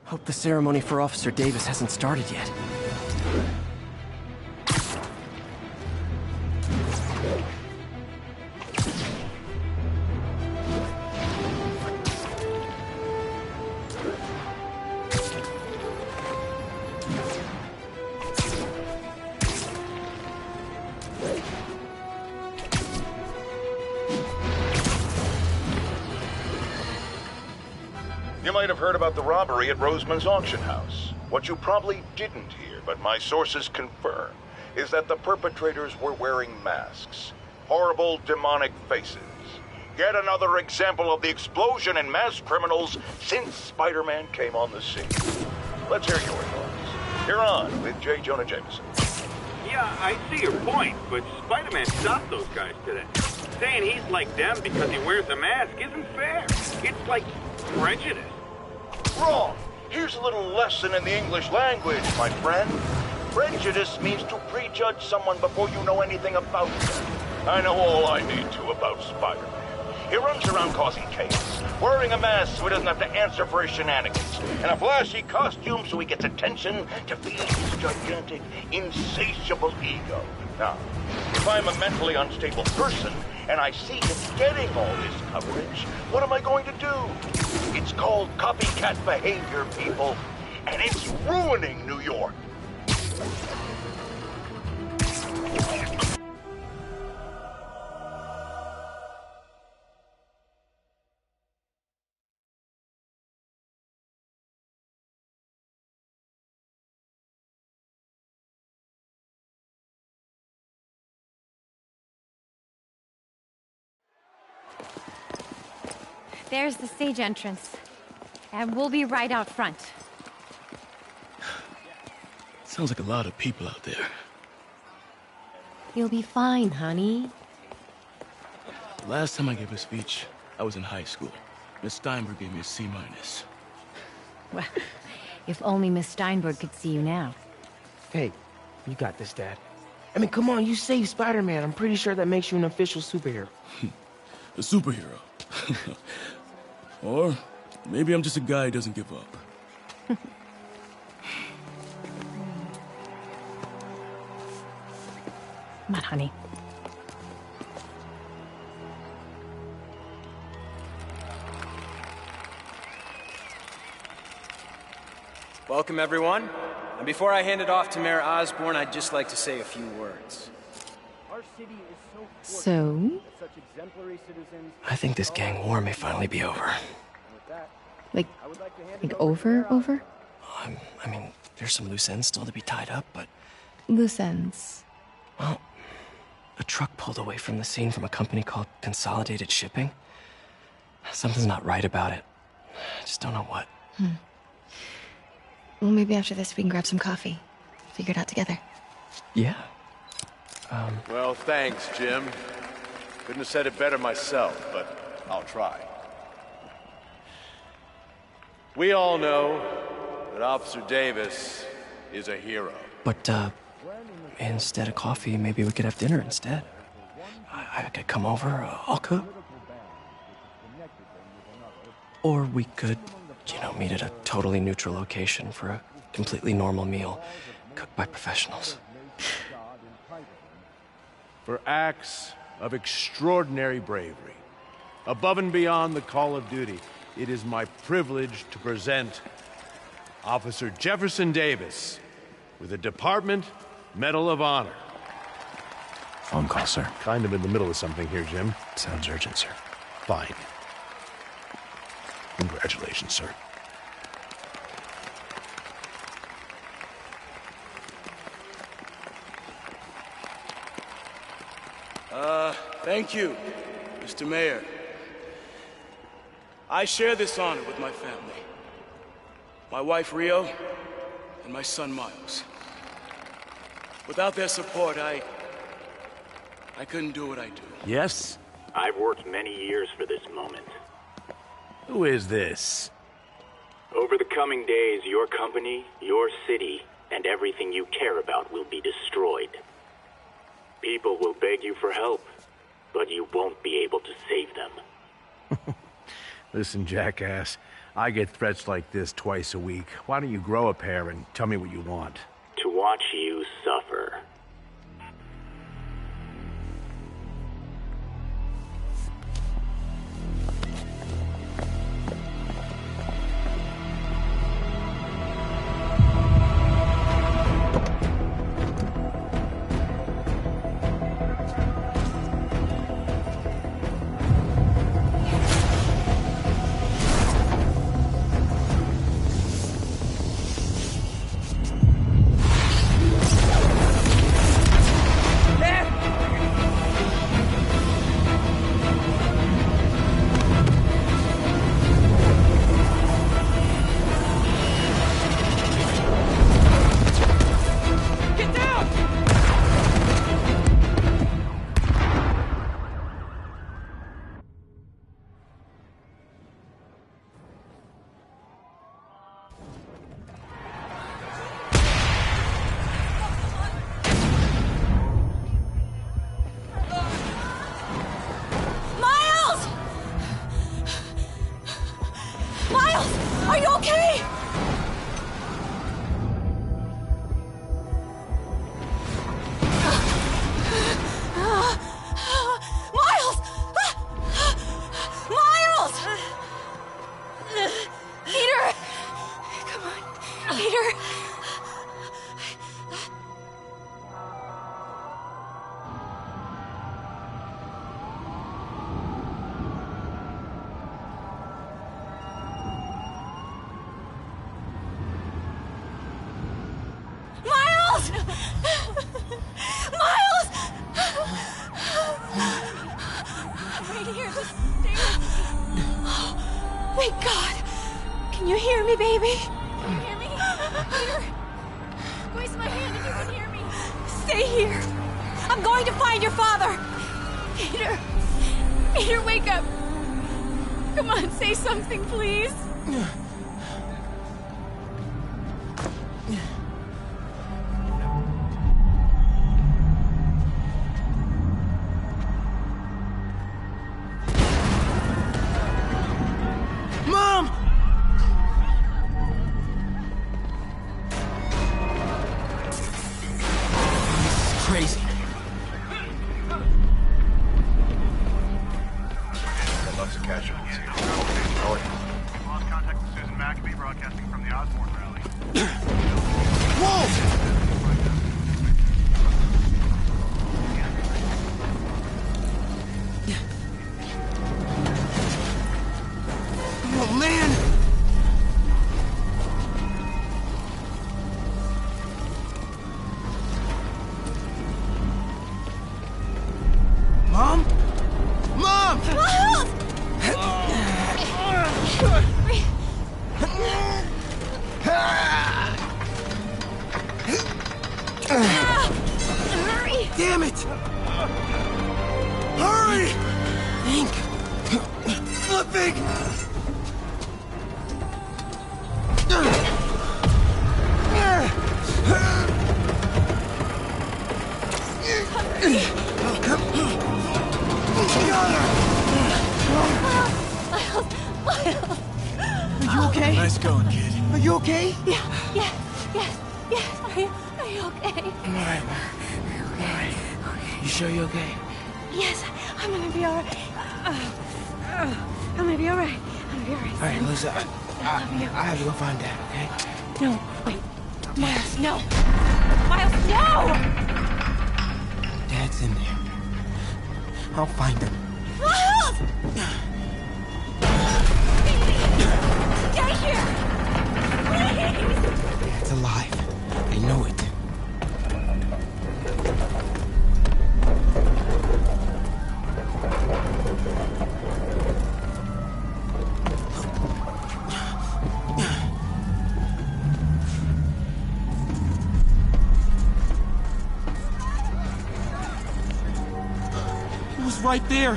Hope the ceremony for Officer Davis hasn't started yet. You might have heard about the robbery at Roseman's auction house. What you probably didn't hear, but my sources confirm, is that the perpetrators were wearing masks. Horrible, demonic faces. Yet another example of the explosion in mass criminals since Spider-Man came on the scene. Let's hear your thoughts. You're on with J. Jonah Jameson. Yeah, I see your point, but Spider-Man stopped those guys today. Saying he's like them because he wears a mask isn't fair. It's like prejudice. Wrong. Here's a little lesson in the English language, my friend. Prejudice means to prejudge someone before you know anything about them. I know all I need to about Spider-Man. He runs around causing chaos, wearing a mask so he doesn't have to answer for his shenanigans, and a flashy costume so he gets attention to feed his gigantic, insatiable ego. Now, if I'm a mentally unstable person, and I see him getting all this coverage, what am I going to do? It's called copycat behavior, people, and it's ruining New York. There's the stage entrance. And we'll be right out front. Sounds like a lot of people out there. You'll be fine, honey. Last time I gave a speech, I was in high school. Miss Steinberg gave me a C-. Well, if only Miss Steinberg could see you now. Hey, you got this, Dad. I mean, come on, you saved Spider-Man. I'm pretty sure that makes you an official superhero. A superhero. Or maybe I'm just a guy who doesn't give up. Come on, honey. Welcome, everyone. And before I hand it off to Mayor Osborn, I'd just like to say a few words. So? I think this gang war may finally be over. Like over? I mean, there's some loose ends still to be tied up, but... Loose ends. Well, a truck pulled away from the scene from a company called Consolidated Shipping. Something's not right about it. I just don't know what. Well, maybe after this we can grab some coffee. Figure it out together. Yeah. Well, thanks, Jim. Couldn't have said it better myself, but I'll try. We all know that Officer Davis is a hero. But, instead of coffee, maybe we could have dinner instead. I could come over, I'll cook. Or we could, meet at a totally neutral location for a completely normal meal, cooked by professionals. For acts of extraordinary bravery, above and beyond the call of duty, it is my privilege to present Officer Jefferson Davis with the Department Medal of Honor. Phone call, sir. Kind of in the middle of something here, Jim. Sounds urgent, sir. Fine. Congratulations, sir. Thank you, Mr. Mayor. I share this honor with my family. My wife, Rio, and my son, Miles. Without their support, I couldn't do what I do. Yes? I've worked many years for this moment. Who is this? Over the coming days, your company, your city, and everything you care about will be destroyed. People will beg you for help, but you won't be able to save them. Listen, jackass. I get threats like this twice a week. Why don't you grow a pair and tell me what you want? To watch you suffer. Are you okay? Miles! Miles! Peter! Come on, Peter. Miles! Miles! Right here, just stay with me. Oh, thank God. Can you hear me, baby? Can you hear me? Peter, squeeze my hand if you can hear me. Stay here. I'm going to find your father. Peter. Peter, wake up. Come on, say something, please. Mom! This is crazy. Lots of casualties here. Lost contact with Susan McAbee, broadcasting from the Osborne rally. Whoa! Oh, man! Mom? Mom! Hurry! Damn it! Hurry! Think. Flipping! Are you okay? Nice going, kid. Are you okay? Yes. Are you okay? I'm alright, man. Alright. You sure you're okay? Yes, I'm gonna be alright. I'm gonna be alright. I'm gonna be alright. Alright, listen. I have to go find Dad, okay? No, wait. Miles, no. Miles, no! Dad's in there. I'll find him. Miles! Stay here! Please! Dad's alive. I know it. He was right there.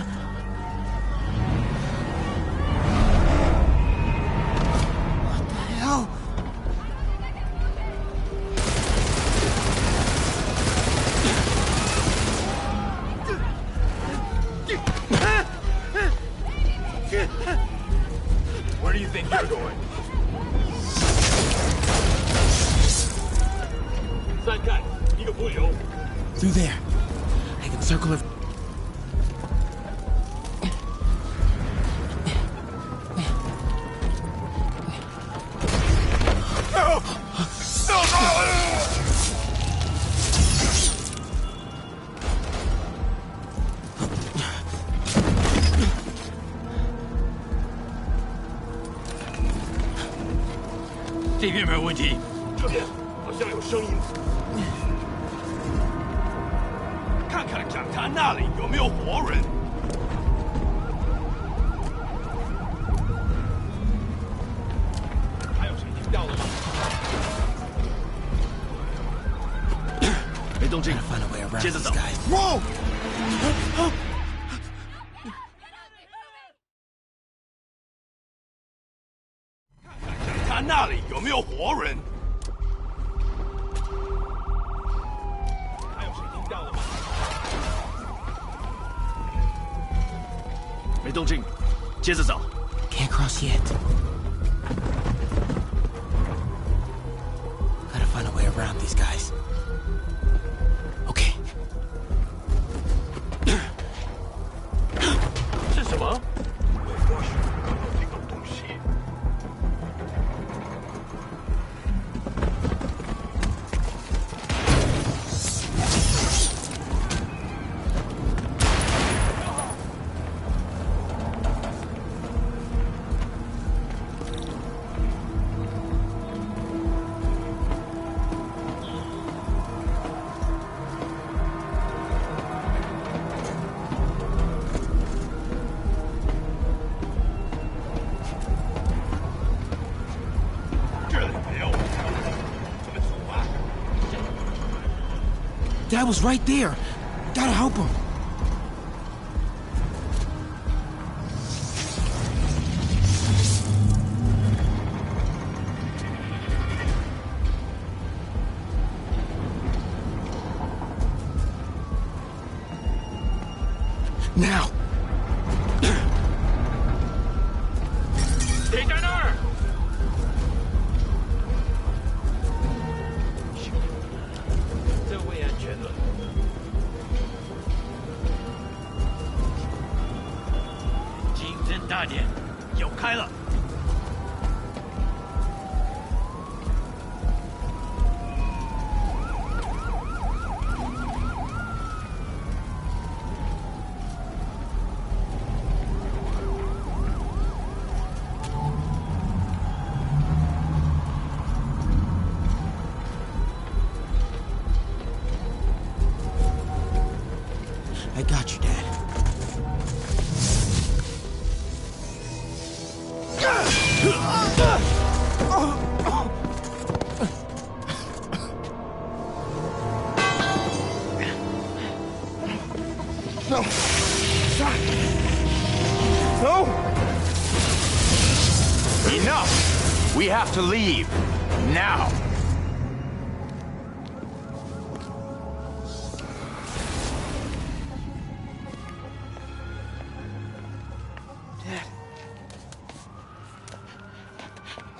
What the hell? Kid, where do you think you're going? Through there. I can circle it. Gotta find a way around these guys. Whoa! 看那里有没有活人？还有谁听到了吗？没动静，接着找。Can't cross yet. Gotta find a way around these guys. Okay. 是什么？或许看到这个东西。Dad was right there. Gotta help him. Now. 谁在那儿？这位安全了。精神大点，有开了。I got you, Dad. No. Stop. No. Enough! We have to leave. Now!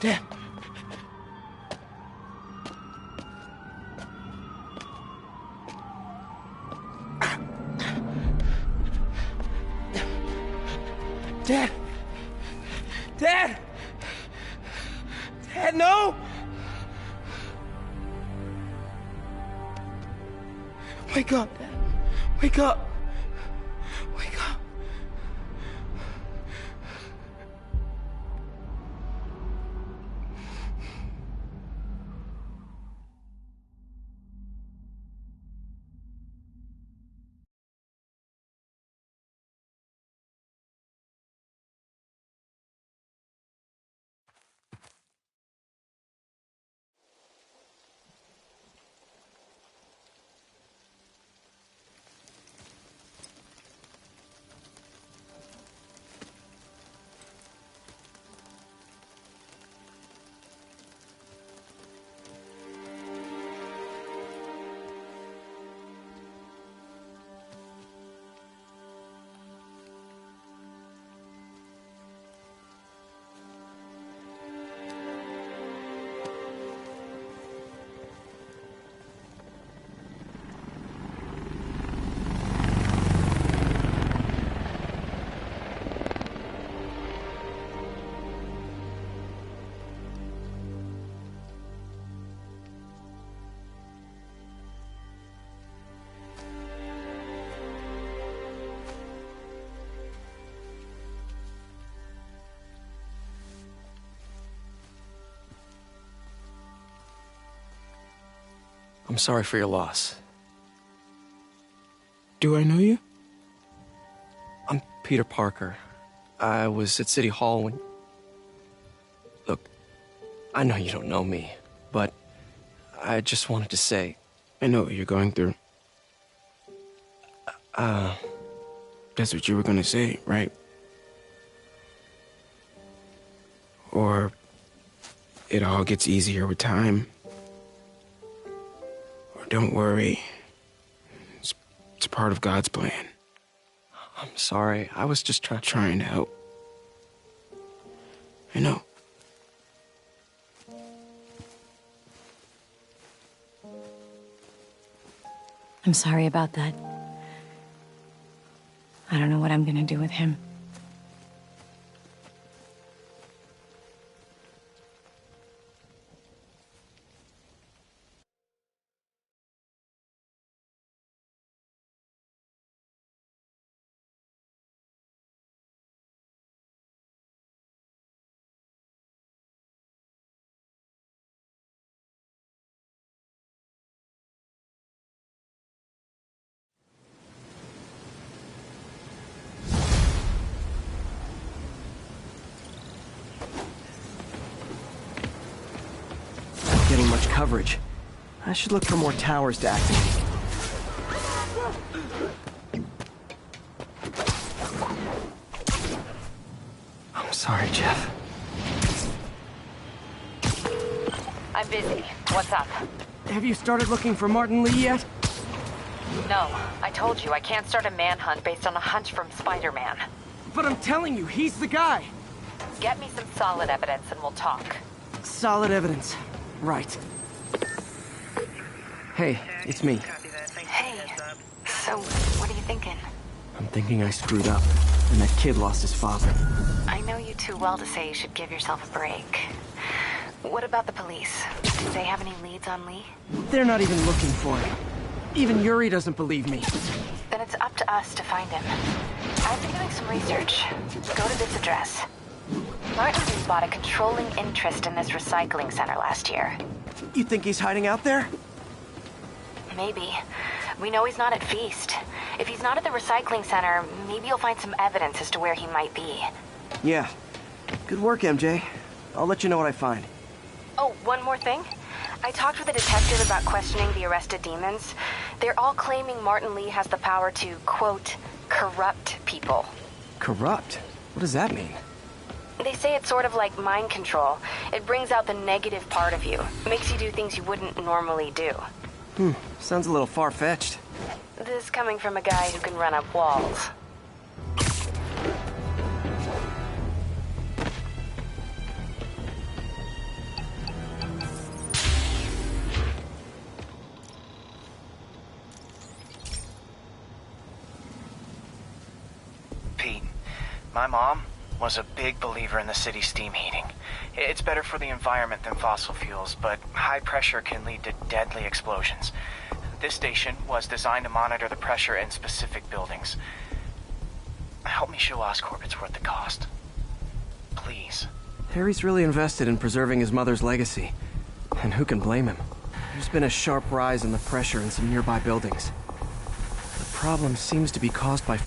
Dad. Dad. Dad. Dad, no. Wake up, Dad. Wake up. Wake up. I'm sorry for your loss. Do I know you? I'm Peter Parker. I was at City Hall when... Look, I know you don't know me, but I just wanted to say... I know what you're going through. That's what you were gonna say, right? Or it all gets easier with time. Or don't worry. It's a part of God's plan. I'm sorry. I was just trying to help. I know. I'm sorry about that. I don't know what I'm gonna do with him. getting much coverage. I should look for more towers to activate. I'm sorry, Jeff. I'm busy. What's up? Have you started looking for Martin Lee yet? No. I told you I can't start a manhunt based on a hunch from Spider-Man. But I'm telling you, he's the guy. Get me some solid evidence and we'll talk. Solid evidence. Right. Hey, it's me. Hey. So, what are you thinking? I'm thinking I screwed up, and that kid lost his father. I know you too well to say you should give yourself a break. What about the police? Do they have any leads on Lee? They're not even looking for him. Even Yuri doesn't believe me. Then it's up to us to find him. I've been doing some research. Go to this address. Martin Lee bought a controlling interest in this recycling center last year. You think he's hiding out there? Maybe. We know he's not at Feast. If he's not at the recycling center, maybe you'll find some evidence as to where he might be. Yeah. Good work, MJ. I'll let you know what I find. Oh, one more thing. I talked with a detective about questioning the arrested demons. They're all claiming Martin Lee has the power to, quote, corrupt people. Corrupt? What does that mean? They say it's sort of like mind control. It brings out the negative part of you. Makes you do things you wouldn't normally do. Sounds a little far-fetched. This coming from a guy who can run up walls. Pete, my mom was a big believer in the city's steam heating. It's better for the environment than fossil fuels, but high pressure can lead to deadly explosions. This station was designed to monitor the pressure in specific buildings. Help me show Oscorp it's worth the cost. Please. Harry's really invested in preserving his mother's legacy. And who can blame him? There's been a sharp rise in the pressure in some nearby buildings. The problem seems to be caused by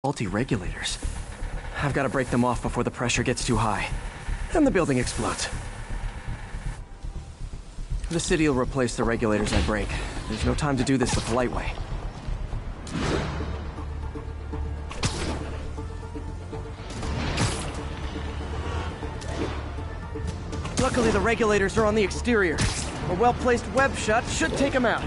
faulty regulators. I've got to break them off before the pressure gets too high. And the building explodes. The city will replace the regulators I break. There's no time to do this the polite way. Luckily, the regulators are on the exterior. A well-placed web shut should take them out.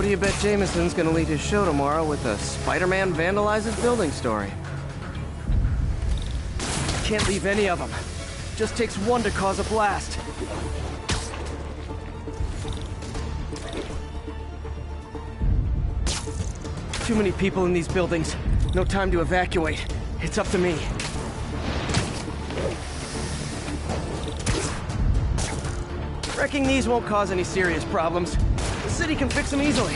What do you bet Jameson's gonna lead his show tomorrow with a Spider-Man vandalizes building story? Can't leave any of them. Just takes one to cause a blast. Too many people in these buildings. No time to evacuate. It's up to me. Wrecking these won't cause any serious problems. The city can fix them easily.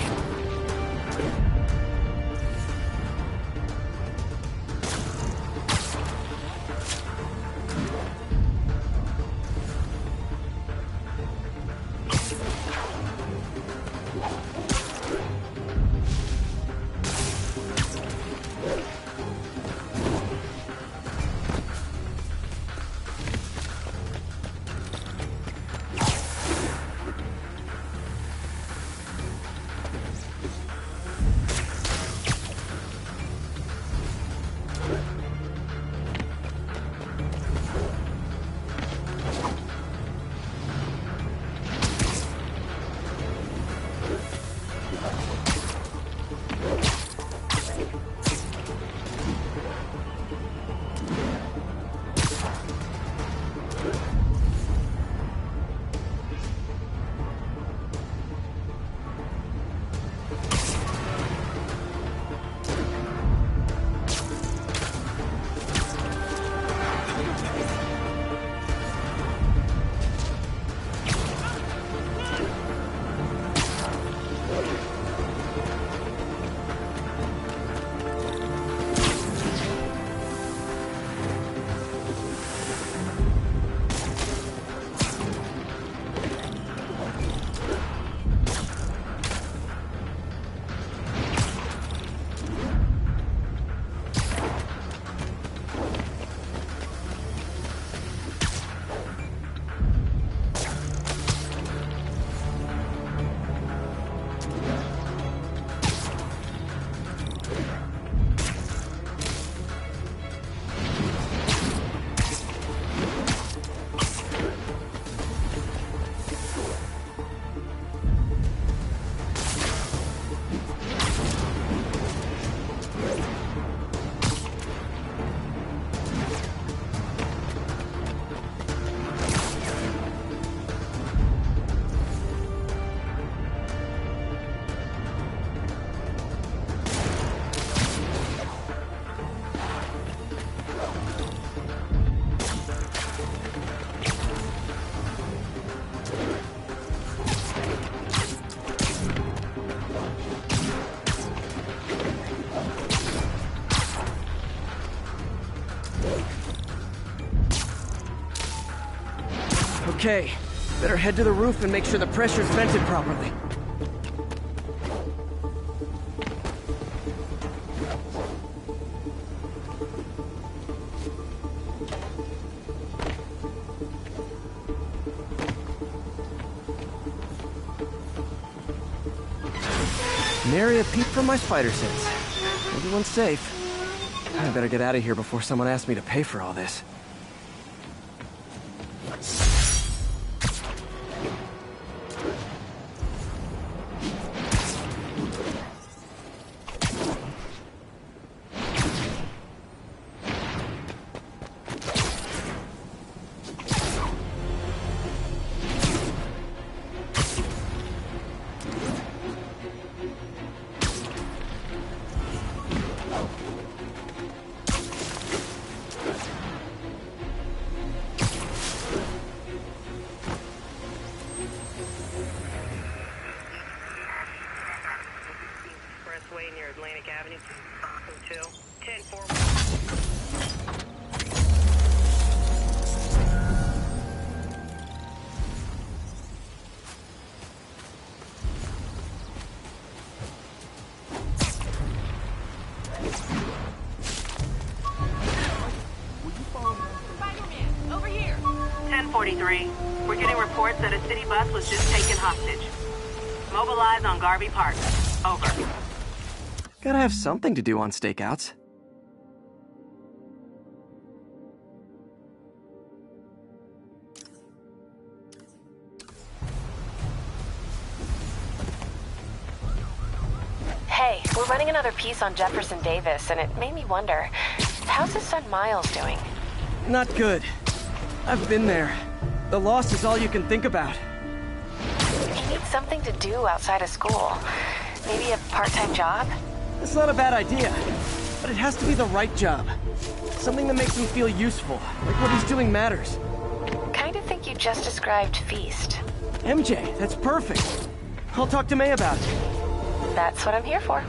Okay, better head to the roof and make sure the pressure's vented properly. Nary a peep from my spider sense. Everyone's safe. I better get out of here before someone asks me to pay for all this. Near Atlantic Avenue, 2, 10-4. Spider-Man, over here. 1043. We're getting reports that a city bus was just taken hostage. Mobilize on Garvey Park. Over. Gotta have something to do on stakeouts. Hey, we're running another piece on Jefferson Davis, and it made me wonder, how's his son Miles doing? Not good. I've been there. The loss is all you can think about. He needs something to do outside of school. Maybe a part-time job? It's not a bad idea, but it has to be the right job. Something that makes him feel useful, like what he's doing matters. Kind of think you just described Feast. MJ, that's perfect. I'll talk to May about it. That's what I'm here for.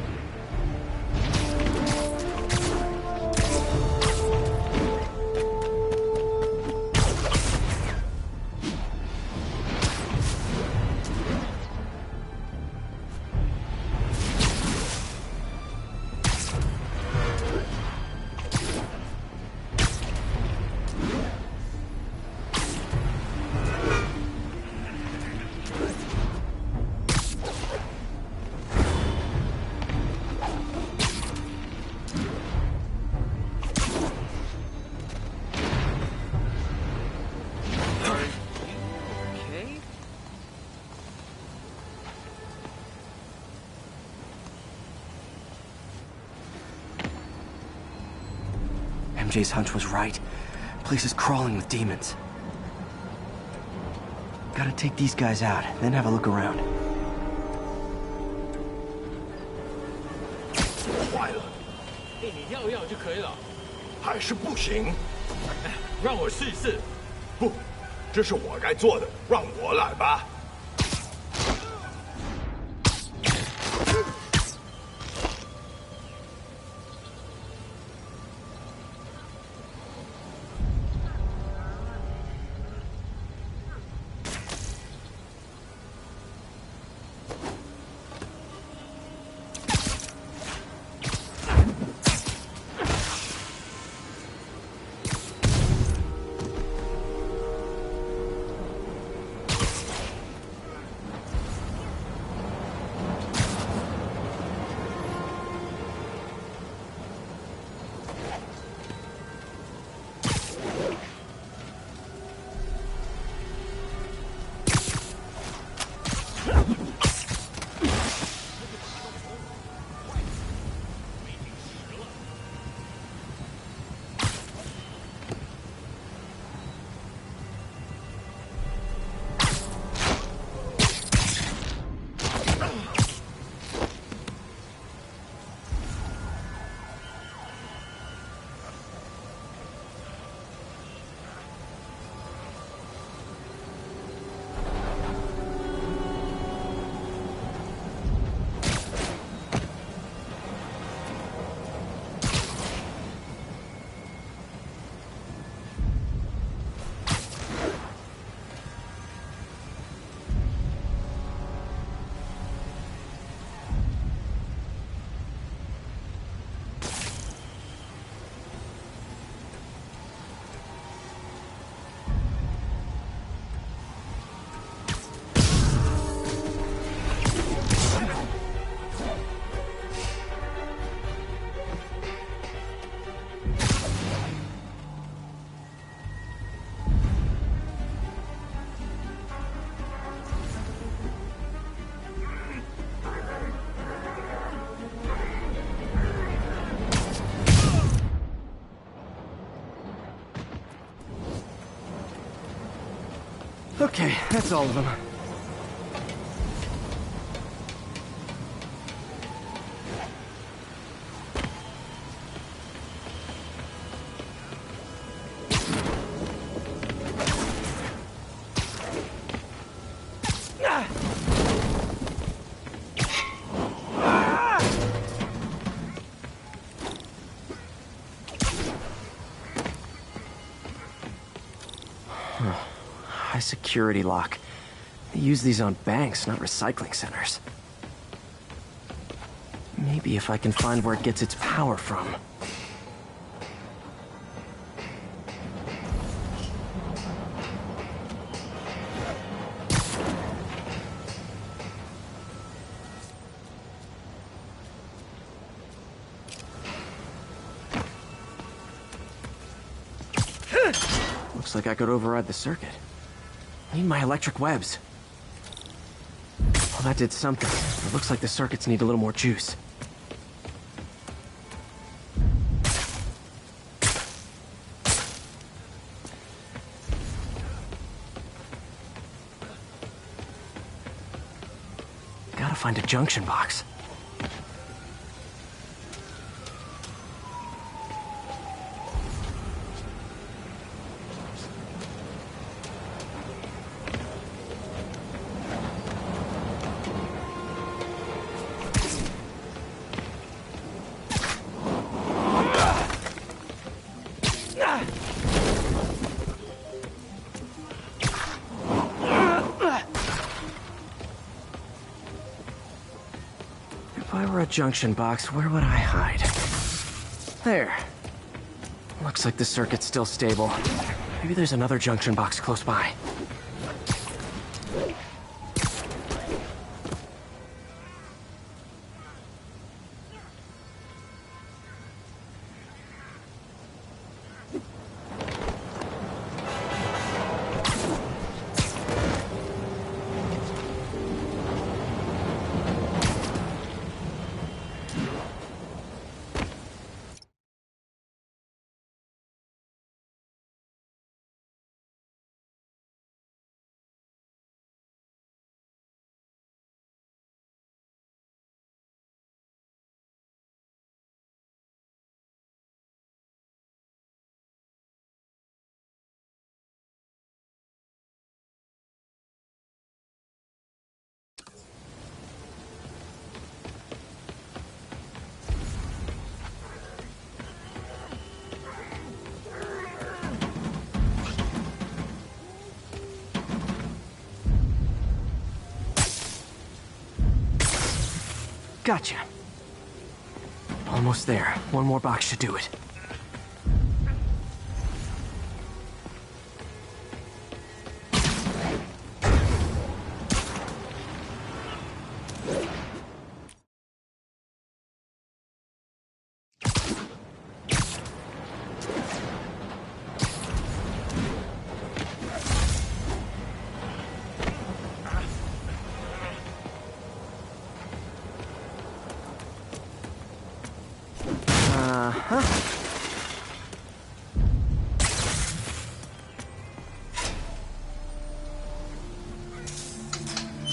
MJ's hunch was right. Place is crawling with demons. Gotta take these guys out, then have a look around. 坏了，你要要就可以了。还是不行。让我试一试。不，这是我该做的，让我来吧。Okay, that's all of them. High security lock. They use these on banks, not recycling centers. Maybe if I can find where it gets its power from. Looks like I could override the circuit. I need my electric webs. Well, that did something. It looks like the circuits need a little more juice. Gotta find a junction box. If I were a junction box, where would I hide? There. Looks like the circuit's still stable. Maybe there's another junction box close by. Gotcha. Almost there. One more box should do it.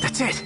That's it.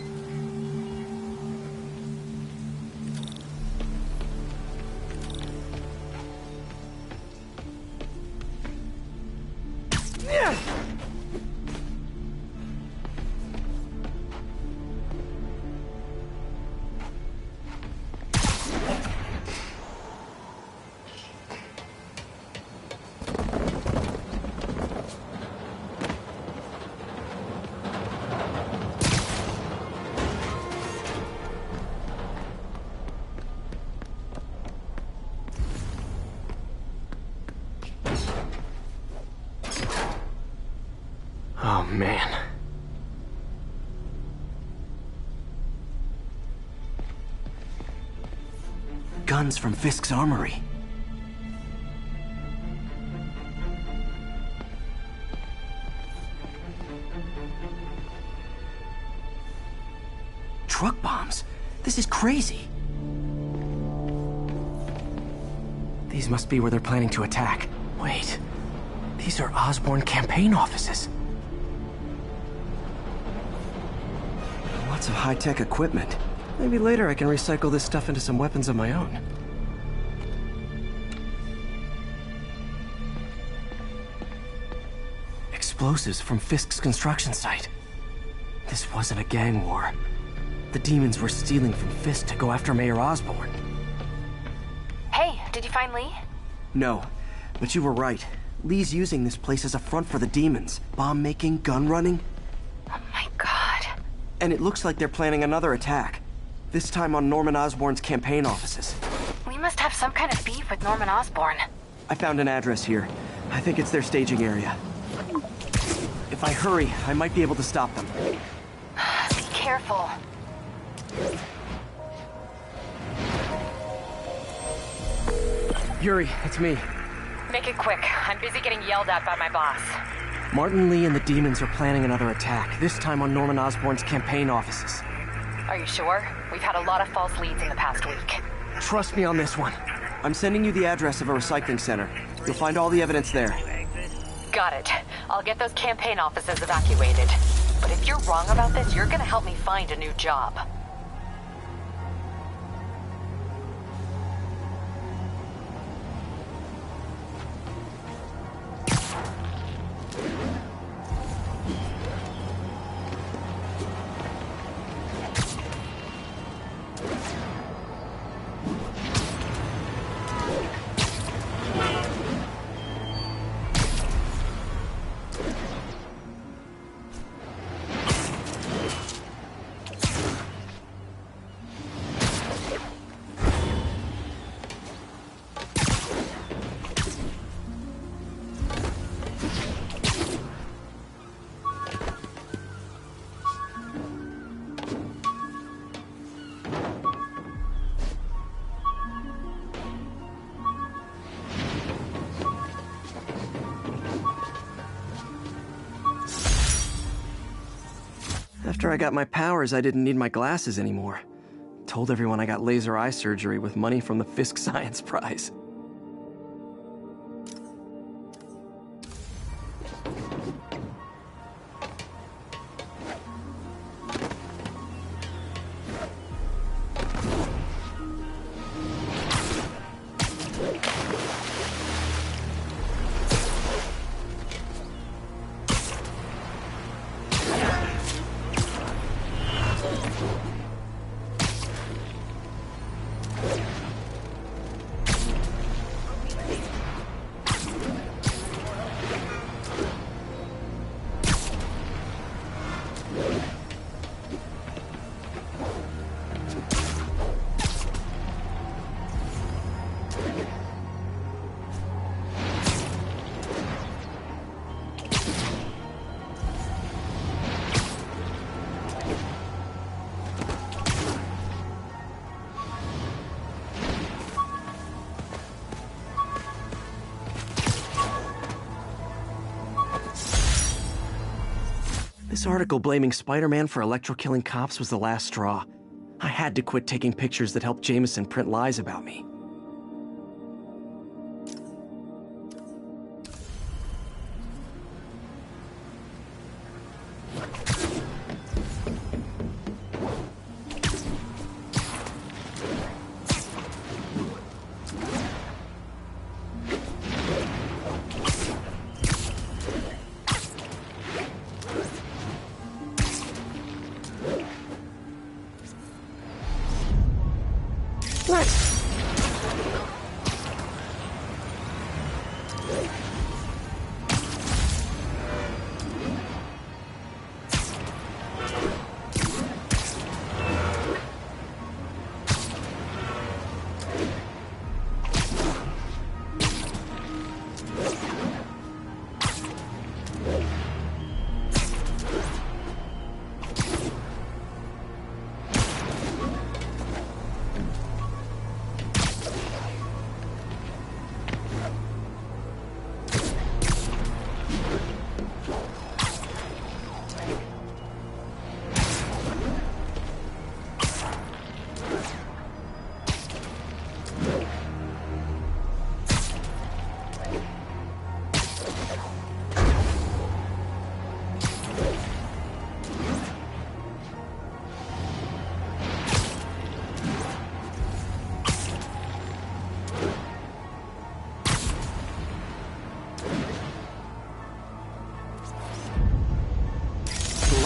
Oh, man. Guns from Fisk's armory. Truck bombs? This is crazy. These must be where they're planning to attack. Wait, these are Osborn campaign offices. Lots of high-tech equipment. Maybe later I can recycle this stuff into some weapons of my own. Explosives from Fisk's construction site. This wasn't a gang war. The demons were stealing from Fisk to go after Mayor Osborn. Hey, did you find Lee? No, but you were right. Lee's using this place as a front for the demons. Bomb-making, gun-running. Oh my god. And it looks like they're planning another attack. This time on Norman Osborn's campaign offices. We must have some kind of beef with Norman Osborn. I found an address here. I think it's their staging area. If I hurry, I might be able to stop them. Be careful. Yuri, it's me. Make it quick. I'm busy getting yelled at by my boss. Martin Lee and the demons are planning another attack, this time on Norman Osborn's campaign offices. Are you sure? We've had a lot of false leads in the past week. Trust me on this one. I'm sending you the address of a recycling center. You'll find all the evidence there. Got it. I'll get those campaign offices evacuated. But if you're wrong about this, you're gonna help me find a new job. After I got my powers, I didn't need my glasses anymore. Told everyone I got laser eye surgery with money from the Fisk Science Prize. This article blaming Spider-Man for electro-killing cops was the last straw. I had to quit taking pictures that helped Jameson print lies about me.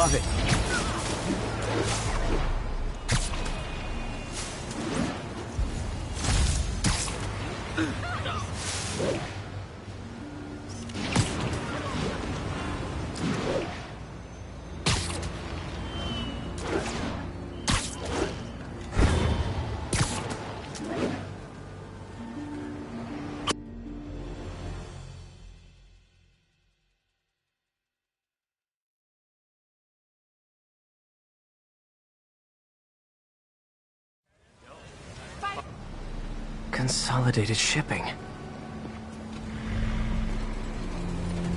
Love it. Consolidated shipping.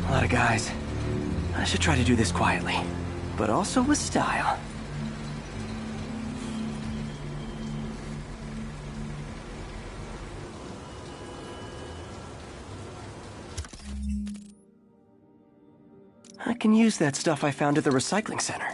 A lot of guys. I should try to do this quietly, but also with style. I can use that stuff I found at the recycling center.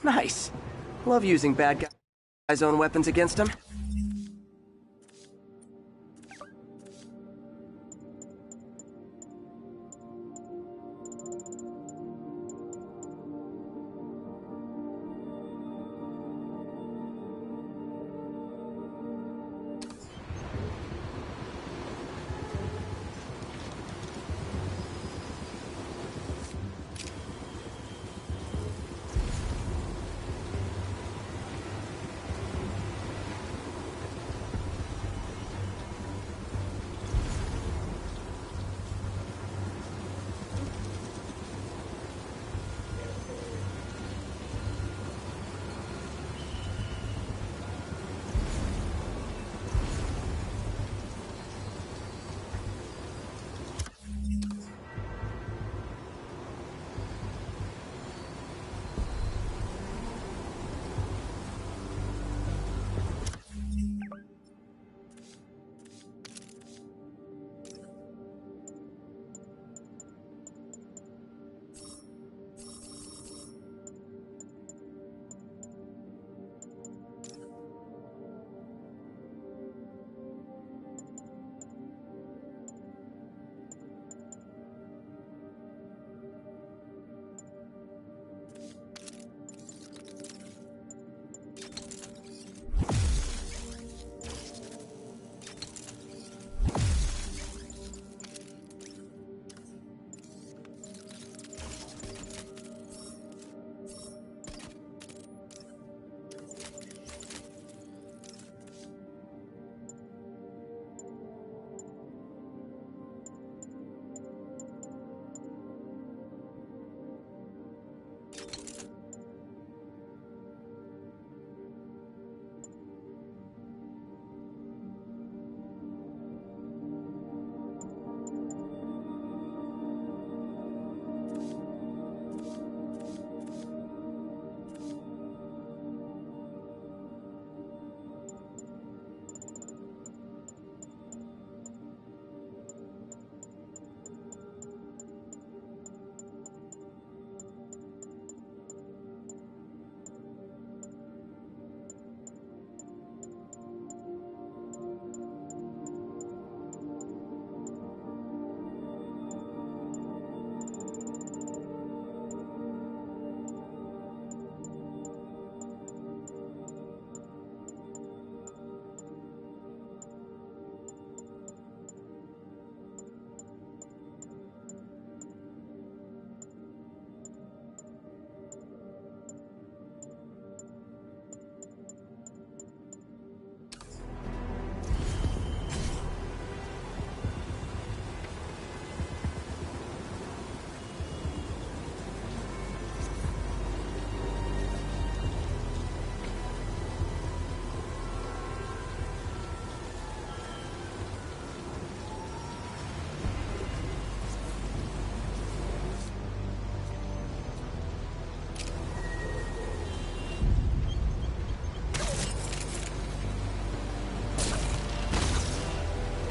Nice. Love using bad guys' own weapons against them.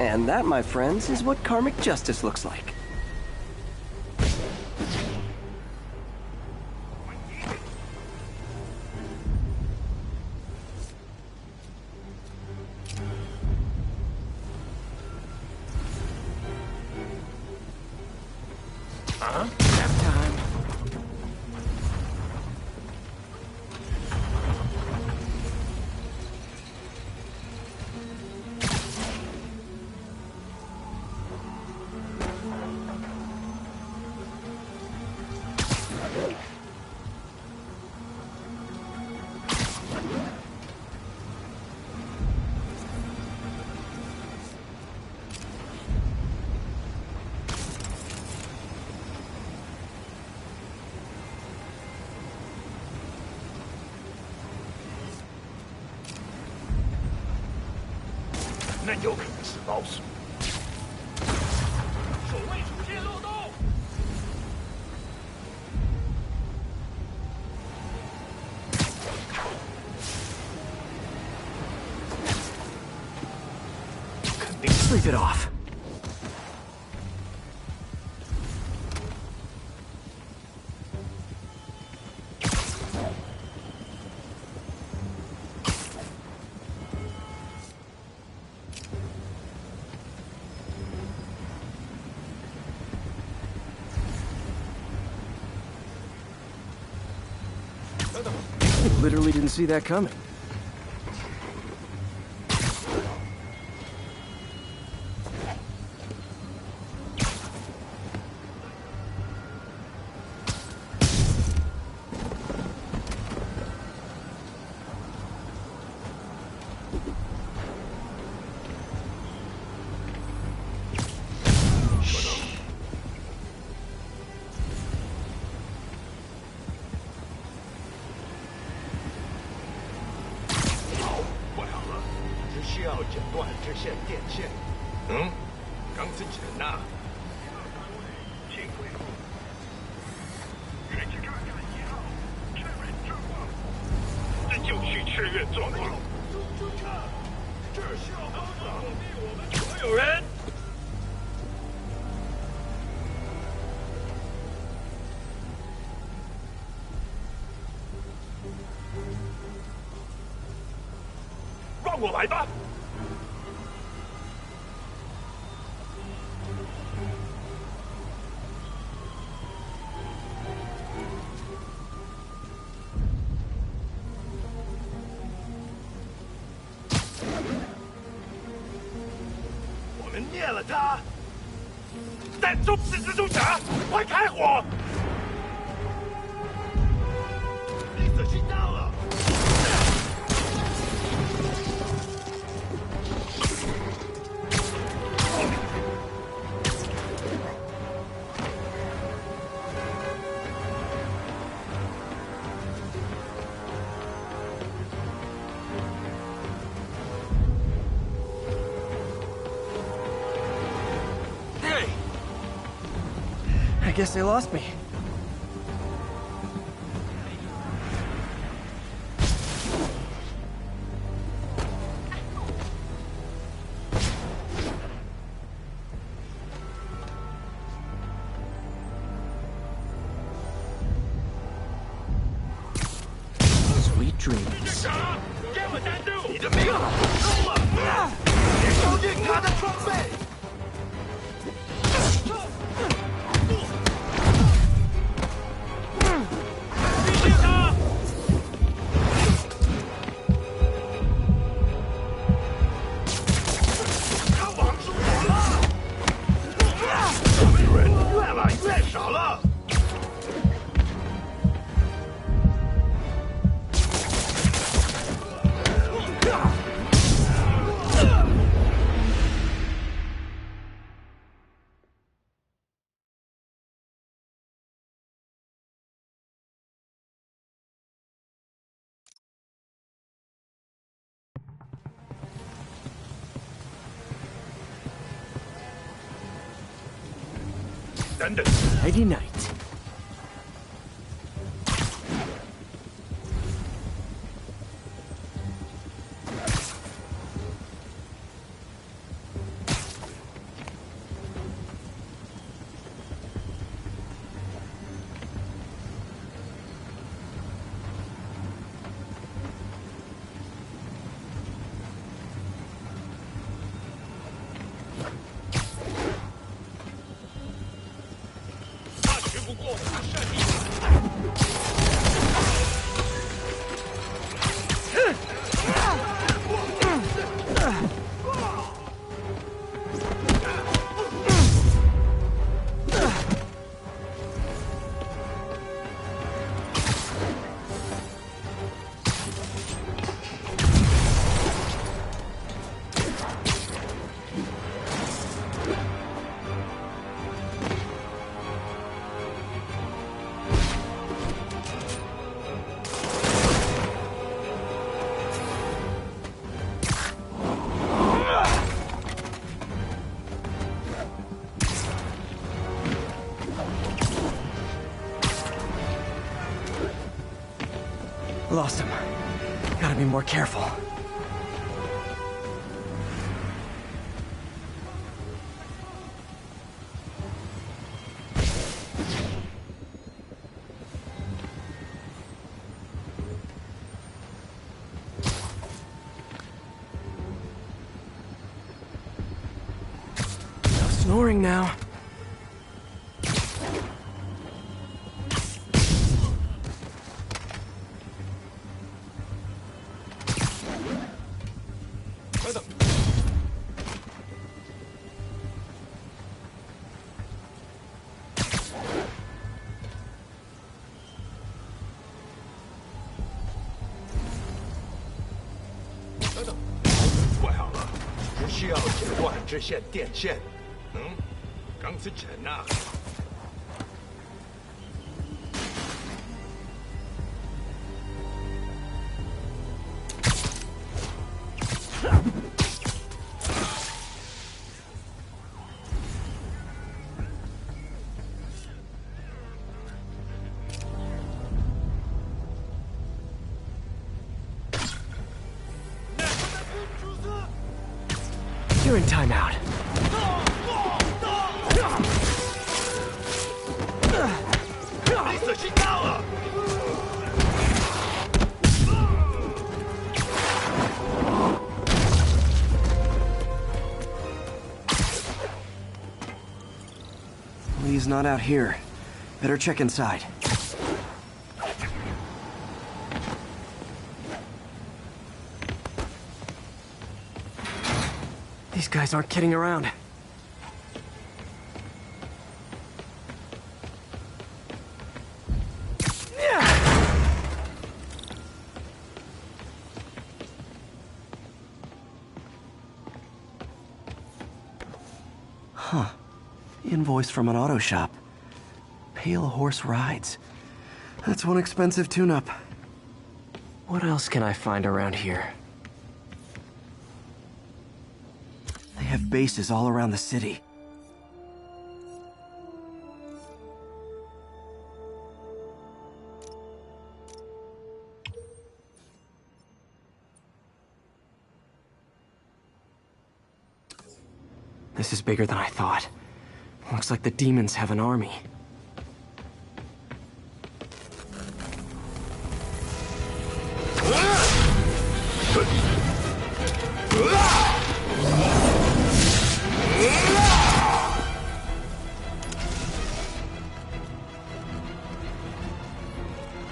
And that, my friends, is what karmic justice looks like.那有可能是老鼠。守卫出现漏洞。肯定 sleep it off. Literally didn't see that coming. I guess they lost me. Sweet dreams. 给我站住！你的命够了！别靠近他的装备！ Nighty night. Lost him. Gotta be more careful. No snoring now.支线电线，钢丝尘啊！You're in timeout. Lee's not out here. Better check inside. These guys aren't kidding around. Huh. Invoice from an auto shop. Pale Horse Rides. That's one expensive tune-up. What else can I find around here? They have bases all around the city. This is bigger than I thought. Looks like the demons have an army.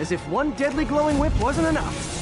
As if one deadly glowing whip wasn't enough.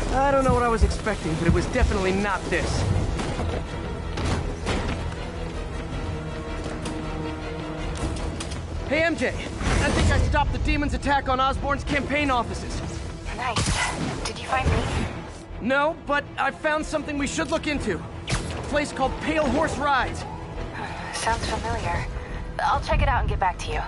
I don't know what I was expecting, but it was definitely not this. Hey, MJ, I think I stopped the demon's attack on Osborn's campaign offices. Nice. Did you find me? No, but I found something we should look into. A place called Pale Horse Rides. Sounds familiar. I'll check it out and get back to you.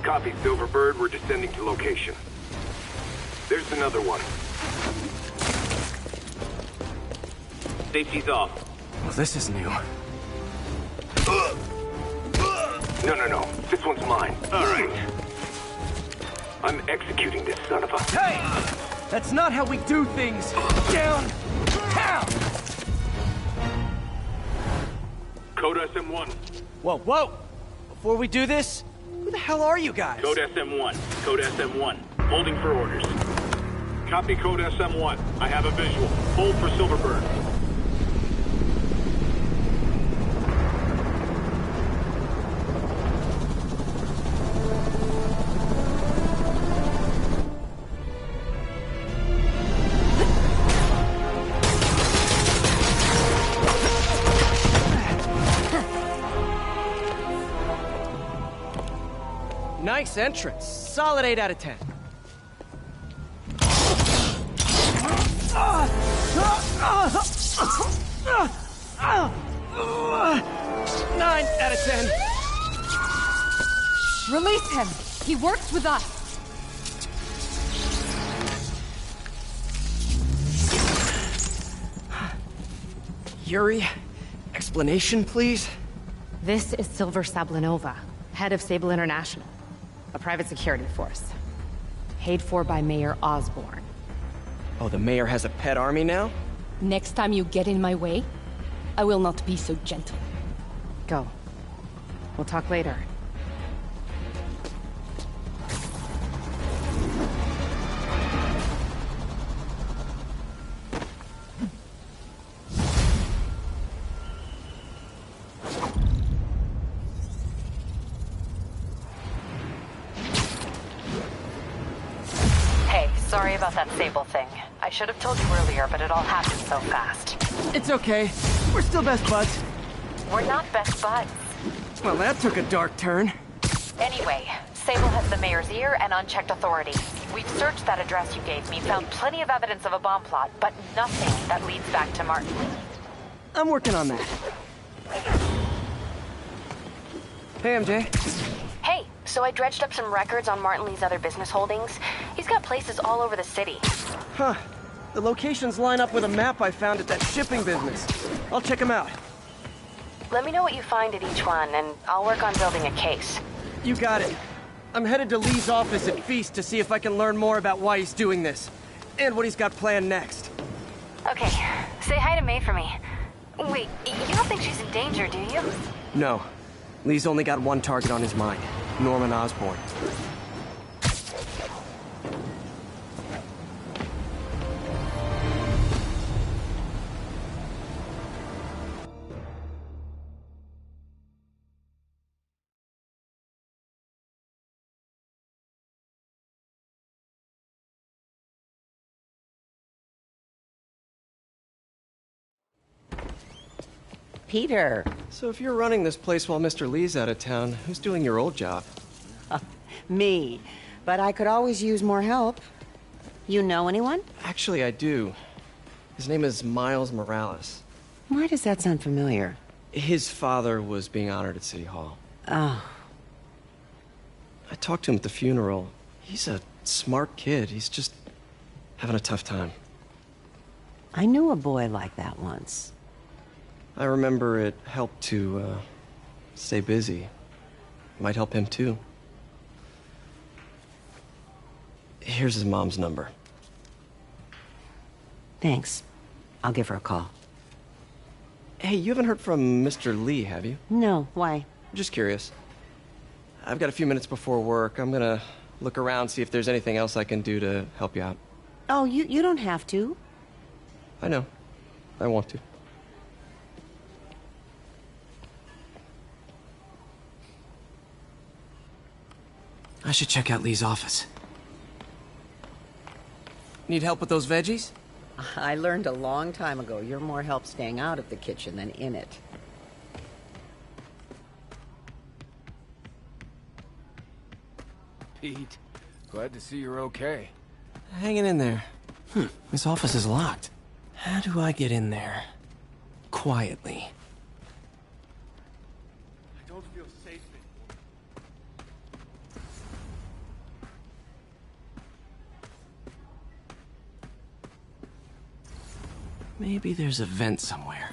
Copy, Silverbird. We're descending to location. There's another one. Safety's off. Well, this is new. No. This one's mine. All right. I'm executing this son of a... Hey! That's not how we do things! Down! Down! Code SM1. Whoa! Before we do this, who the hell are you guys? Code SM1. Code SM1. Holding for orders. Copy Code SM1. I have a visual. Hold for Silverbird. Nice entrance. Solid 8 out of 10. 9 out of 10. Release him. He works with us. Yuri, explanation, please? This is Silver Sablinova, head of Sable International, a private security force. Paid for by Mayor Osborn. Oh, the mayor has a pet army now? Next time you get in my way, I will not be so gentle. Go. We'll talk later. Sorry about that Sable thing. I should have told you earlier, but it all happened so fast. It's okay. We're still best buds. We're not best buds. Well, that took a dark turn. Anyway, Sable has the mayor's ear and unchecked authority. We've searched that address you gave me, found plenty of evidence of a bomb plot, but nothing that leads back to Martin. I'm working on that. Hey, MJ. Hey, so I dredged up some records on Martin Lee's other business holdings. He's got places all over the city. Huh. The locations line up with a map I found at that shipping business. I'll check them out. Let me know what you find at each one, and I'll work on building a case. You got it. I'm headed to Lee's office at Feast to see if I can learn more about why he's doing this, and what he's got planned next. Okay, say hi to May for me. Wait, you don't think she's in danger, do you? No. Lee's only got one target on his mind, Norman Osborn. Peter. So if you're running this place while Mr. Lee's out of town, who's doing your old job? Me. But I could always use more help. You know anyone? Actually, I do. His name is Miles Morales. Why does that sound familiar? His father was being honored at City Hall. Oh. I talked to him at the funeral. He's a smart kid. He's just having a tough time. I knew a boy like that once. I remember it helped to, stay busy. Might help him, too. Here's his mom's number. Thanks. I'll give her a call. Hey, you haven't heard from Mr. Lee, have you? No, why? Just curious. I've got a few minutes before work. I'm gonna look around, see if there's anything else I can do to help you out. Oh, you don't have to. I know. I want to. I should check out Lee's office. Need help with those veggies? I learned a long time ago you're more help staying out of the kitchen than in it. Pete, glad to see you're okay. Hanging in there. This office is locked. How do I get in there? Quietly. I don't feel safe Maybe there's a vent somewhere.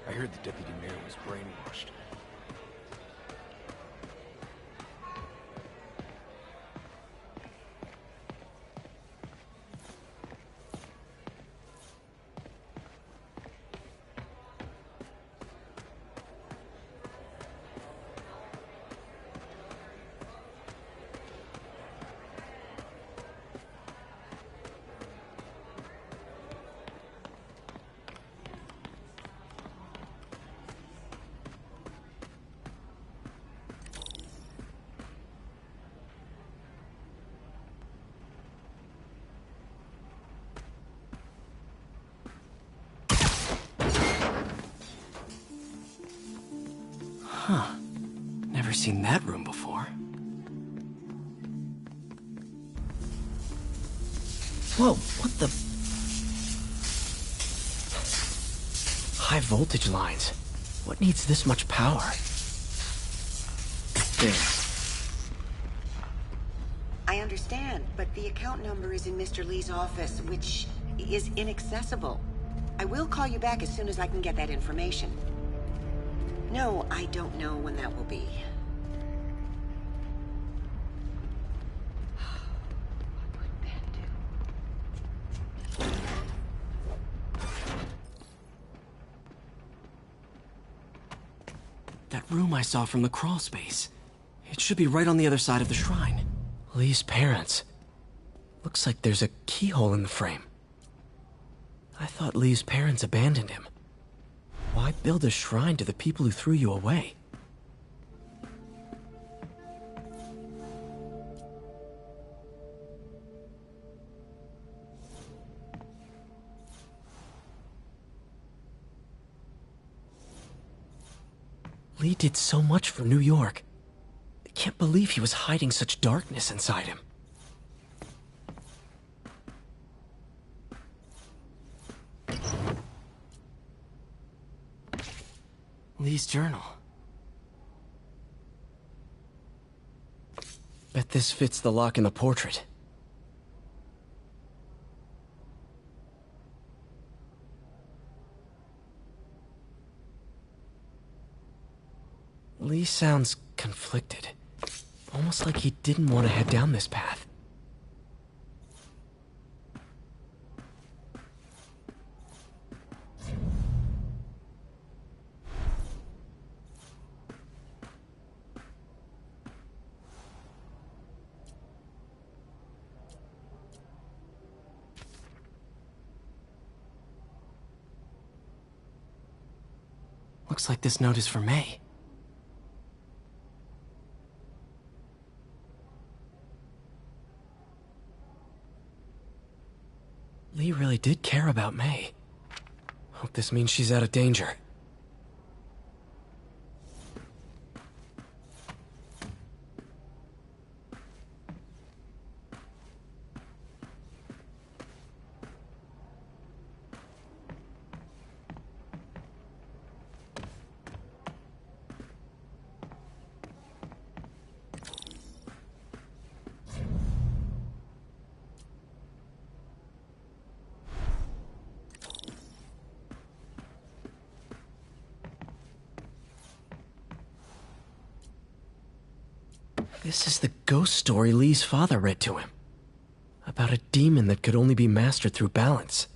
I heard the deputy mayor was brainwashed. Huh. Never seen that room before. Whoa, what the... High voltage lines. What needs this much power? This. I understand, but the account number is in Mr. Lee's office, which is inaccessible. I will call you back as soon as I can get that information. No, I don't know when that will be. That room I saw from the crawl space. It should be right on the other side of the shrine. Lee's parents. Looks like there's a keyhole in the frame. I thought Lee's parents abandoned him. Why build a shrine to the people who threw you away? Lee did so much for New York. can't believe he was hiding such darkness inside him. Lee's journal. Bet this fits the lock in the portrait. Lee sounds conflicted. Almost like he didn't want to head down this path. Looks like this note is for May. Lee really did care about May. Hope this means she's out of danger. This is the ghost story Lee's father read to him. About a demon that could only be mastered through balance.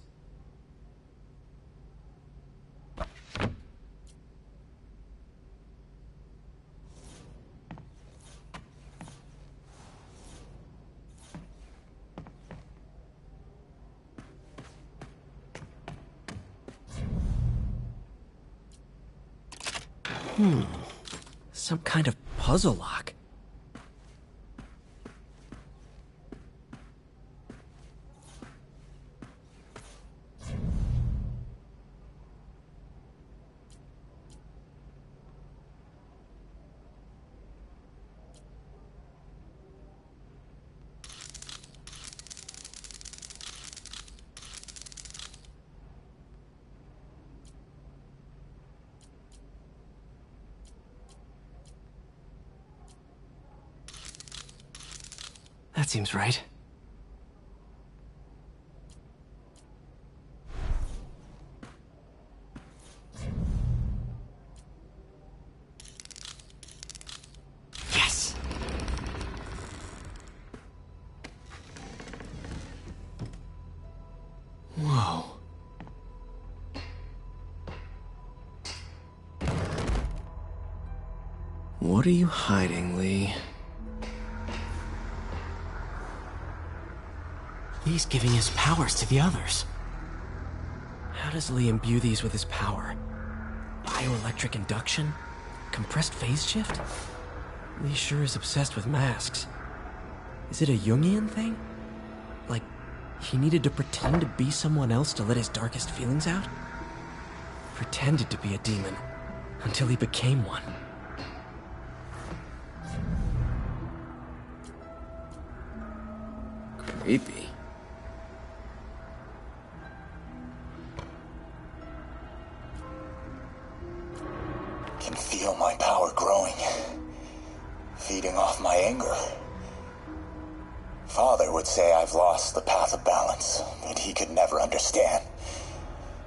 Some kind of puzzle lock. That seems right. Yes! Whoa. What are you hiding, Lee? He's giving his powers to the others. How does Lee imbue these with his power? Bioelectric induction? Compressed phase shift? Lee sure is obsessed with masks. Is it a Jungian thing? Like, he needed to pretend to be someone else to let his darkest feelings out? Pretended to be a demon, until he became one. Creepy. Can feel my power growing, feeding off my anger. Father would say I've lost the path of balance, but he could never understand.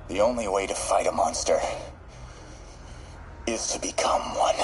The only way to fight a monster is to become one.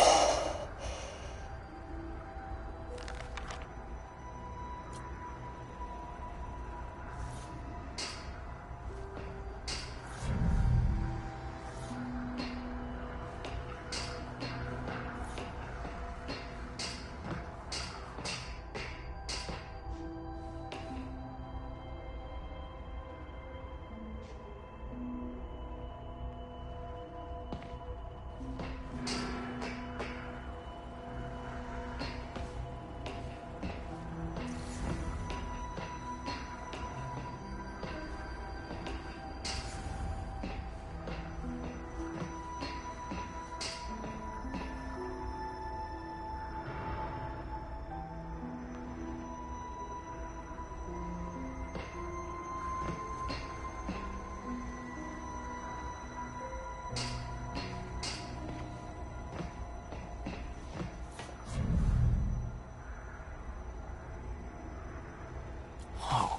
Whoa.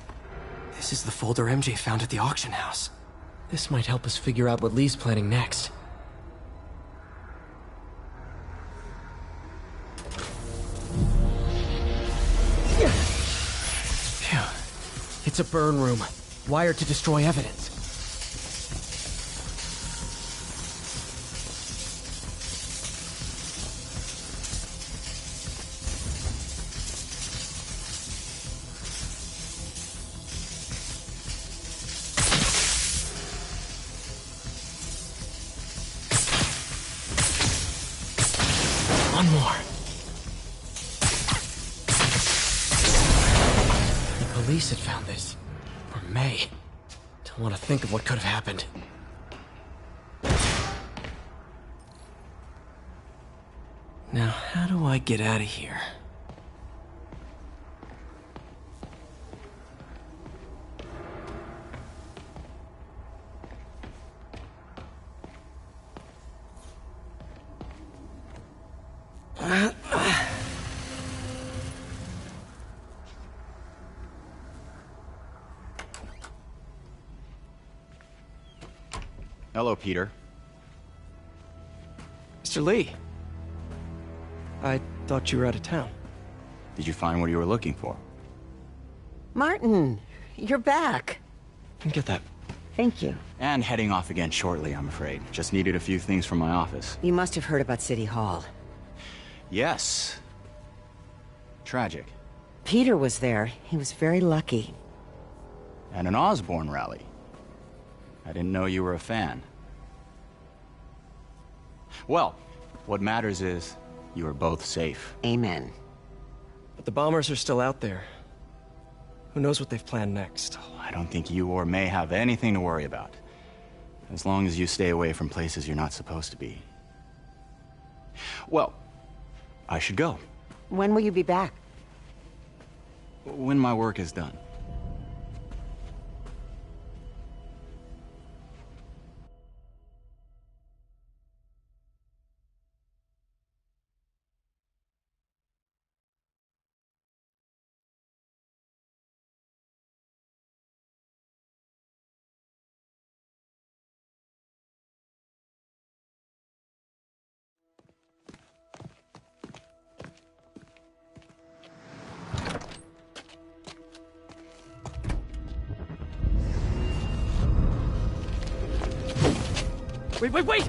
This is the folder MJ found at the auction house. This might help us figure out what Lee's planning next. Phew. It's a burn room, wired to destroy evidence. One more. The police had found this. Or May. Don't want to think of what could have happened. Now, how do I get out of here? Hello, Peter. Mr. Lee. I thought you were out of town. Did you find what you were looking for? Martin, you're back. Get that. Thank you. And heading off again shortly, I'm afraid. Just needed a few things from my office. You must have heard about City Hall. Yes. Tragic. Peter was there. He was very lucky. And an Osborn rally. I didn't know you were a fan. Well, what matters is you are both safe. Amen. But the bombers are still out there. Who knows what they've planned next? I don't think you or May have anything to worry about. As long as you stay away from places you're not supposed to be. Well, I should go. When will you be back? When my work is done. Wait!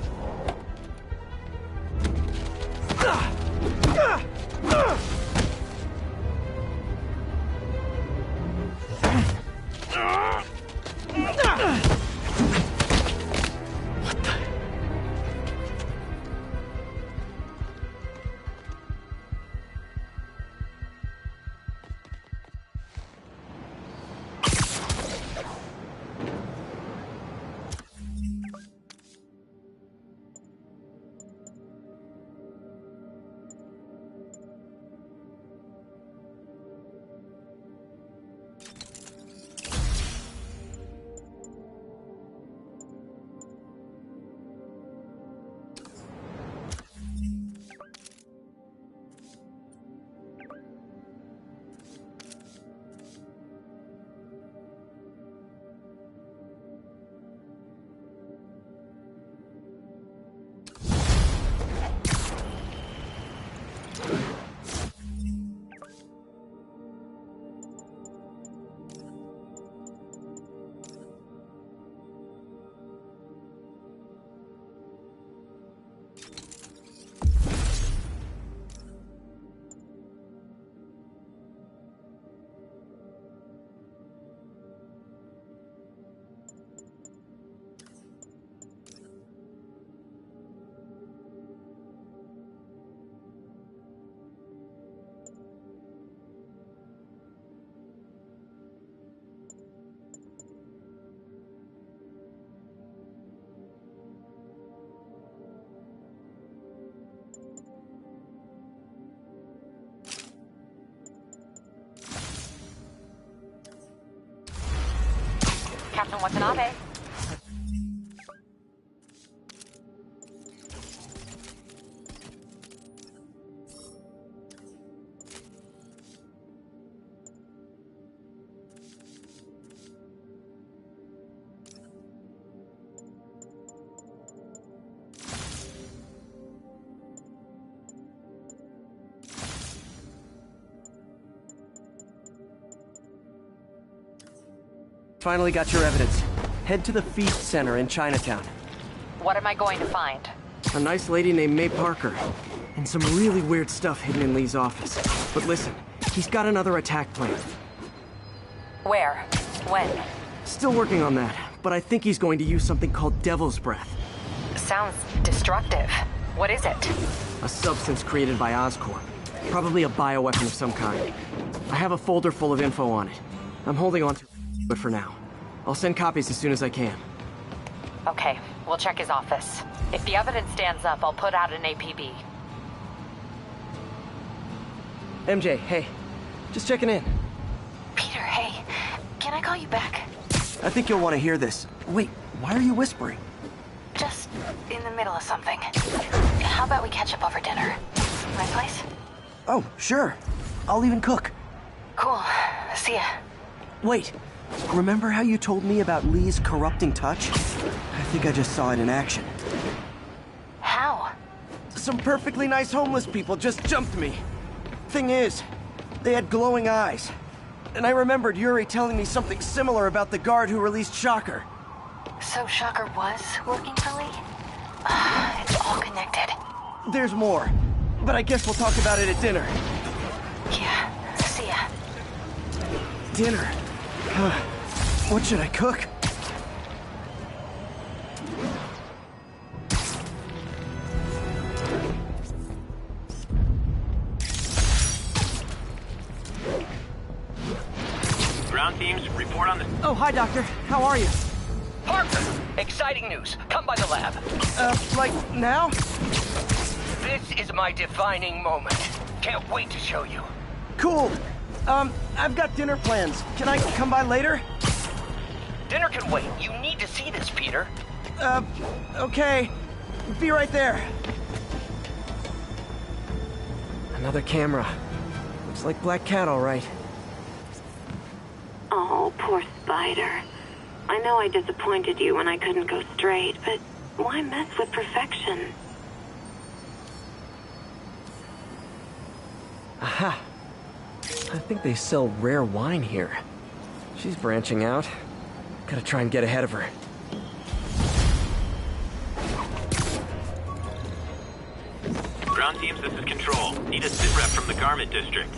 Captain Watanabe. Finally got your evidence. Head to the Feast Center in Chinatown. What am I going to find? A nice lady named May Parker. And some really weird stuff hidden in Lee's office. But listen, he's got another attack plan. Where? When? Still working on that, but I think he's going to use something called Devil's Breath. Sounds destructive. What is it? A substance created by Oscorp. Probably a bioweapon of some kind. I have a folder full of info on it. I'm holding on to it, but for now. I'll send copies as soon as I can. Okay, we'll check his office. If the evidence stands up, I'll put out an APB. MJ, hey. Just checking in. Peter, hey. Can I call you back? I think you'll want to hear this. Wait, why are you whispering? Just in the middle of something. How about we catch up over dinner? My place? Oh, sure. I'll even cook. Cool. See ya. Wait. Remember how you told me about Lee's corrupting touch? I think I just saw it in action. How? Some perfectly nice homeless people just jumped me. Thing is, they had glowing eyes. And I remembered Yuri telling me something similar about the guard who released Shocker. So Shocker was working for Lee? It's all connected. There's more. But I guess we'll talk about it at dinner. Yeah, see ya. Dinner? What should I cook? Ground teams, report on the... Oh, hi, Doctor. How are you? Parker! Exciting news. Come by the lab. Like now? This is my defining moment. Can't wait to show you. Cool. I've got dinner plans. Can I come by later? Dinner can wait. You need to see this, Peter. Okay. Be right there. Another camera. Looks like Black Cat, all right. Oh, poor Spider. I know I disappointed you when I couldn't go straight, but why mess with perfection? Aha. I think they sell rare wine here. She's branching out. Gotta try and get ahead of her. Ground teams, this is Control. Need a sit rep from the Garment District.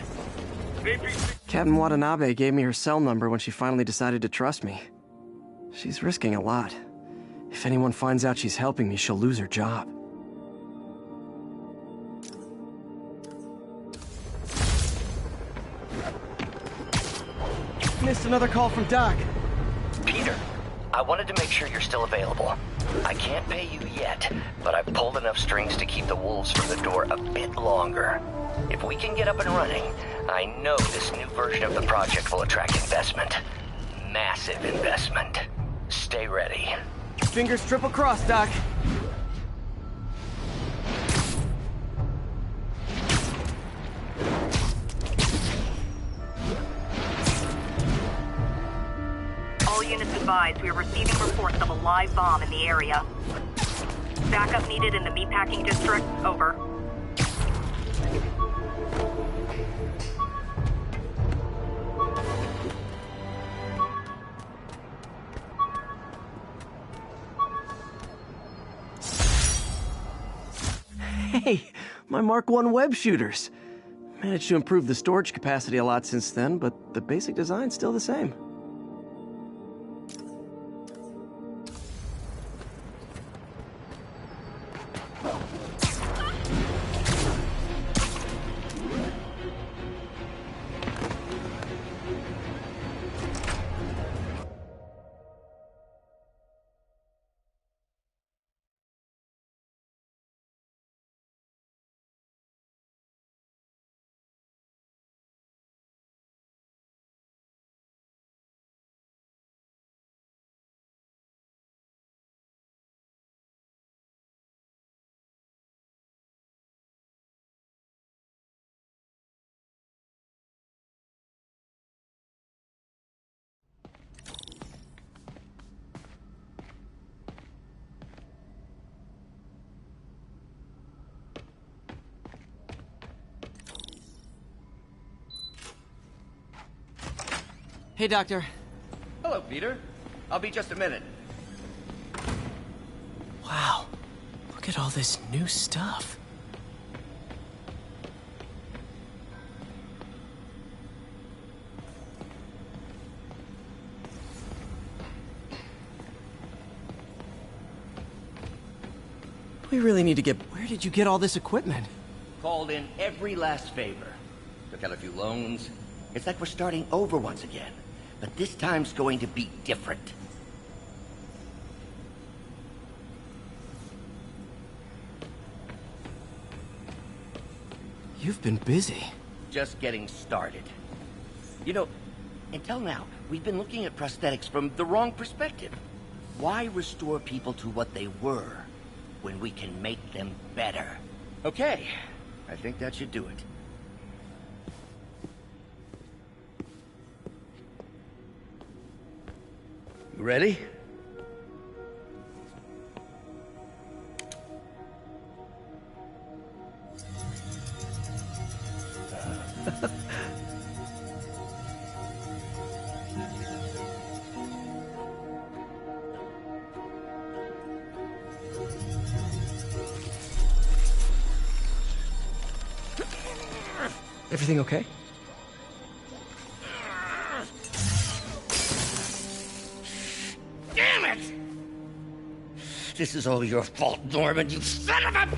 Captain Watanabe gave me her cell number when she finally decided to trust me. She's risking a lot. If anyone finds out she's helping me, she'll lose her job. Missed another call from Doc. Peter, I wanted to make sure you're still available. I can't pay you yet, but I've pulled enough strings to keep the wolves from the door a bit longer. If we can get up and running, I know this new version of the project will attract investment. Massive investment. Stay ready. Fingers triple crossed, Doc. All units advised, we are receiving reports of a live bomb in the area. Backup needed in the meatpacking district. Over. Hey, my Mark I web shooters. Managed to improve the storage capacity a lot since then, but the basic design's still the same. Hey, Doctor. Hello, Peter. I'll be just a minute. Wow. Look at all this new stuff. We really need to get... Where did you get all this equipment? Called in every last favor. Took out a few loans. It's like we're starting over once again. But this time's going to be different. You've been busy. Just getting started. You know, until now, we've been looking at prosthetics from the wrong perspective. Why restore people to what they were when we can make them better? Okay, I think that should do it. You ready? Everything okay? Damn it! This is all your fault, Norman, you son of a...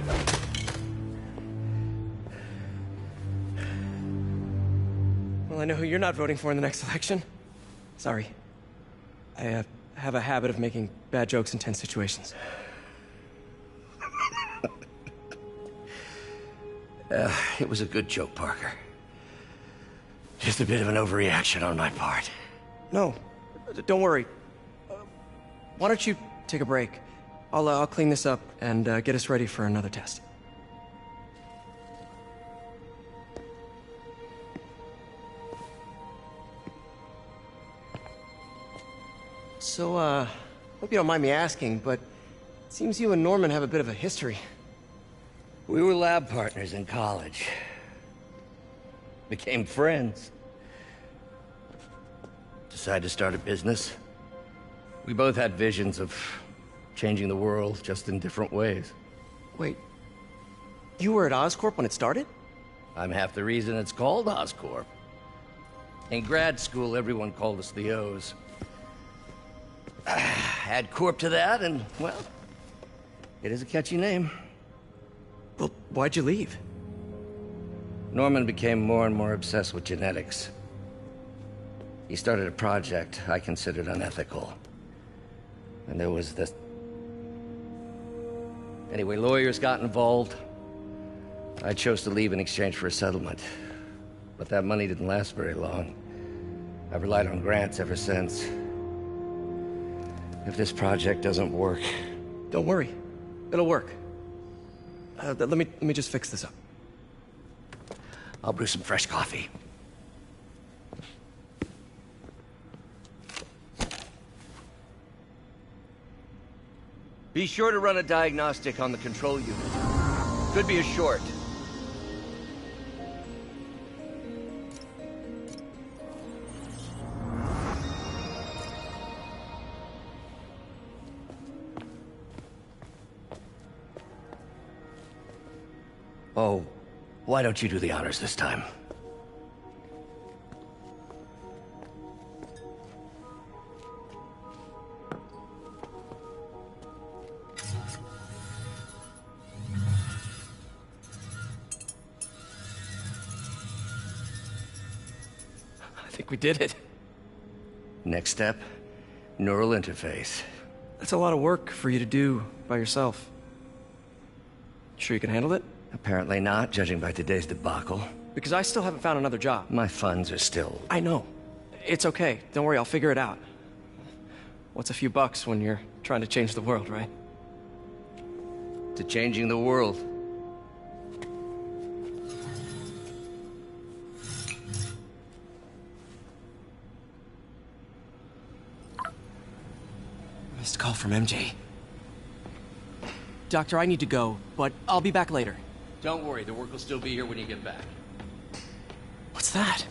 Well, I know who you're not voting for in the next election. Sorry. I have a habit of making bad jokes in tense situations. It was a good joke, Parker. Just a bit of an overreaction on my part. No, don't worry. Why don't you take a break? I'll clean this up and get us ready for another test. So, hope you don't mind me asking, but it seems you and Norman have a bit of a history. We were lab partners in college. Became friends. Decided to start a business. We both had visions of changing the world, just in different ways. Wait, you were at Oscorp when it started? I'm half the reason it's called Oscorp. In grad school, everyone called us the O's. Add Corp to that, and, well, it is a catchy name. Well, why'd you leave? Norman became more and more obsessed with genetics. He started a project I considered unethical. And there was this... Anyway, lawyers got involved. I chose to leave in exchange for a settlement. But that money didn't last very long. I've relied on grants ever since. If this project doesn't work... Don't worry. It'll work. Let me just fix this up. I'll brew some fresh coffee. Be sure to run a diagnostic on the control unit. Could be a short. Oh, why don't you do the honors this time? I think we did it. Next step, neural interface. That's a lot of work for you to do by yourself. Sure you can handle it? Apparently not, judging by today's debacle. Because I still haven't found another job. My funds are still... I know. It's okay. Don't worry, I'll figure it out. What's a few bucks when you're trying to change the world, right? To changing the world. Missed call from MJ. Doctor, I need to go, but I'll be back later. Don't worry, the work will still be here when you get back. What's that?